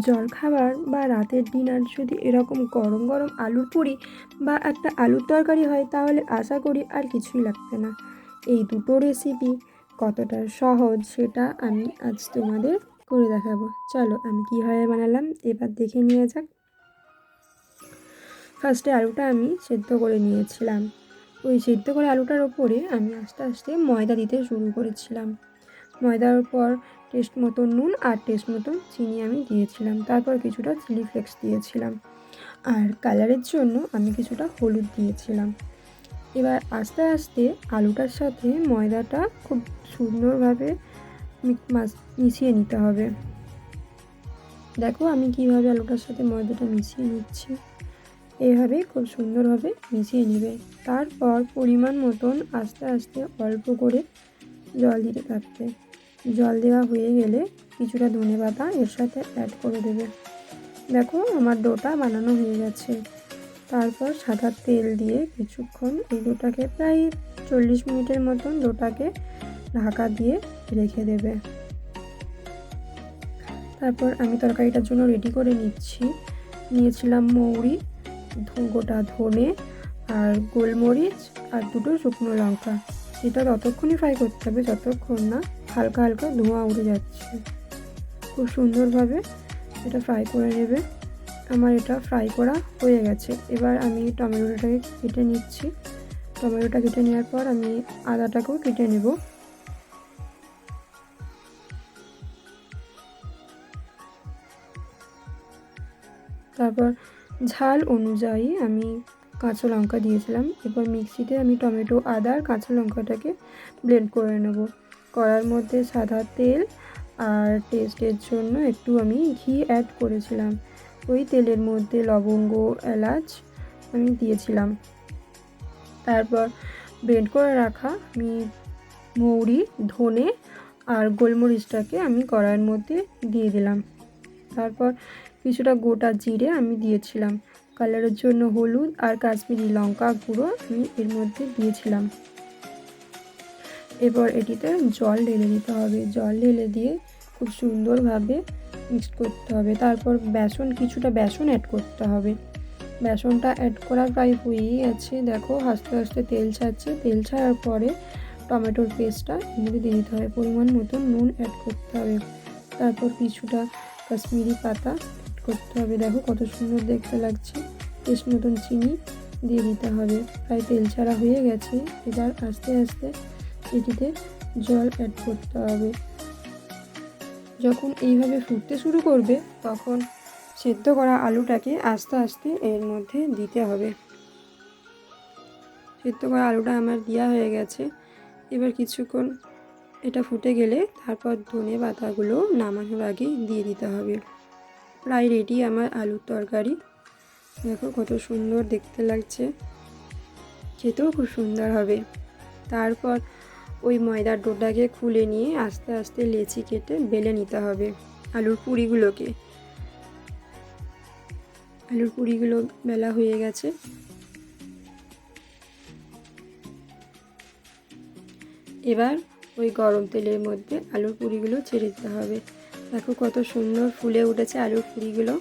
জলখাবার বা রাতের ডিনার যদি এরকম গরম গরম আলুর পুরি বা একটা আলুর তরকারি হয়, তাহলে আশা করি আর কিছুই লাগবে না। এই দুটো রেসিপি কতটা সহজ সেটা আমি আজ তোমাদের করে দেখাবো। চলো আমি কীভাবে বানালাম এবার দেখে নিয়ে যাক। ফার্স্টে আলুটা আমি সেদ্ধ করে নিয়েছিলাম। ওই সেদ্ধ করে আলুটার ওপরে আমি আস্তে আস্তে ময়দা দিতে শুরু করেছিলাম। ময়দার পর টেস্ট মতো নুন আর টেস্ট মতো চিনি আমি দিয়েছিলাম। তারপর কিছুটা চিলি ফ্লেক্স দিয়েছিলাম, আর কালারের জন্য আমি কিছুটা হলুদ দিয়েছিলাম। এবার আস্তে আস্তে আলুটার সাথে ময়দাটা খুব সুন্দরভাবে মিশিয়ে নিতে হবে। দেখো আমি কিভাবে আলুটার সাথে ময়দাটা মিশিয়ে নিচ্ছি। এইভাবে খুব সুন্দরভাবে মিশিয়ে নেবে। তারপর পরিমাণ মতন আস্তে আস্তে অল্প করে জল দিতে থাকবে। জল দেওয়া হয়ে গেলে কিছুটা ধনেপাতা এর সাথে অ্যাড করে দেবে। দেখো আমার ডোটা বানানো হয়ে গেছে। তারপর সাদা তেল দিয়ে কিছুক্ষণ এই ডোটাকে প্রায় 40 মিনিটের মতন ডোটাকে ঢাকা দিয়ে রেখে দেবে। তারপর আমি তরকারিটার জন্য রেডি করে নিয়েছিলাম মৌরি, গোটা ধনে আর গোলমরিচ আর দুটো শুকনো লঙ্কা। এটা ততক্ষণই ফ্রাই করতে হবে যতক্ষণ না হালকা হালকা ধোঁয়া উঠে যাচ্ছে। খুব সুন্দরভাবে এটা ফ্রাই করে নেবে। আমার এটা ফ্রাই করা হয়ে গেছে। এবার আমি টমেটোটাকে কেটে নিচ্ছি। টমেটোটা কেটে নেওয়ার পর আমি আদাটাকেও কেটে নেব। তারপর ঝাল অনুযায়ী আমি কাঁচা লঙ্কা দিয়েছিলাম। এবার মিক্সিতে আমি টমেটো, আদা আর কাঁচা লঙ্কাটাকে ব্লেন্ড করে নেব। কড়ার মধ্যে সাদা তেল আর টেস্টের জন্য একটু আমি ঘি অ্যাড করেছিলাম। ওই তেলের মধ্যে লবঙ্গ, এলাচ আমি দিয়েছিলাম। তারপর ব্লেন্ড করে রাখা আমি মৌরি, ধনে আর গোলমরিচটাকে আমি কড়াইয়ের মধ্যে দিয়ে দিলাম। তারপর কিছুটা গোটা জিরে আমি দিয়েছিলাম। কালারের জন্য হলুদ আর কাশ্মীরি লঙ্কা গুঁড়ো আমি এর মধ্যে দিয়েছিলাম। এবার এটিতে জল ঢেলে দিতে হবে। জল ঢেলে দিয়ে খুব সুন্দরভাবে মিক্স করতে হবে। তারপর কিছুটা বেসন অ্যাড করতে হবে। বেসনটা অ্যাড করা প্রায় হয়েই গেছে। দেখো আস্তে আস্তে তেল ছাড়ছে। তেল ছাড়ার পরে টমেটোর পেস্টটা এর মধ্যে দিয়ে দিতে হবে। পরিমাণ মতন নুন অ্যাড করতে হবে। তারপর কিছুটা কাশ্মীরি পাতা করতে হবে। দেখো কত সুন্দর দেখতে লাগছে। টেস্ট মতন চিনি দিয়ে দিতে হবে। প্রায় তেল ছাড়া হয়ে গেছে। এবার আস্তে আস্তে এটিতে জল অ্যাড করতে হবে। যখন এইভাবে ফুটতে শুরু করবে তখন সেদ্ধ করা আলুটাকে আস্তে আস্তে এর মধ্যে দিতে হবে। সেদ্ধ করা আলুটা আমার দেওয়া হয়ে গেছে। এবার কিছুক্ষণ এটা ফুটে গেলে তারপর ধনে পাতাগুলো নামানোর আগে দিয়ে দিতে হবে। প্রায় রেডি আমার আলুর তরকারি। দেখো কত সুন্দর দেখতে লাগছে, খেতেও খুব সুন্দর হবে। তারপর ওই ময়দার ডোটাকে খুলে নিয়ে আস্তে আস্তে লেচি কেটে বেলে নিতে হবে আলুর পুরিগুলো বেলা হয়ে গেছে। এবার ওই গরম তেলের মধ্যে আলুর পুরিগুলো ছেড়ে দিতে হবে। দেখো কত সুন্দর ফুলে উঠেছে আলুর পুরিগুলো।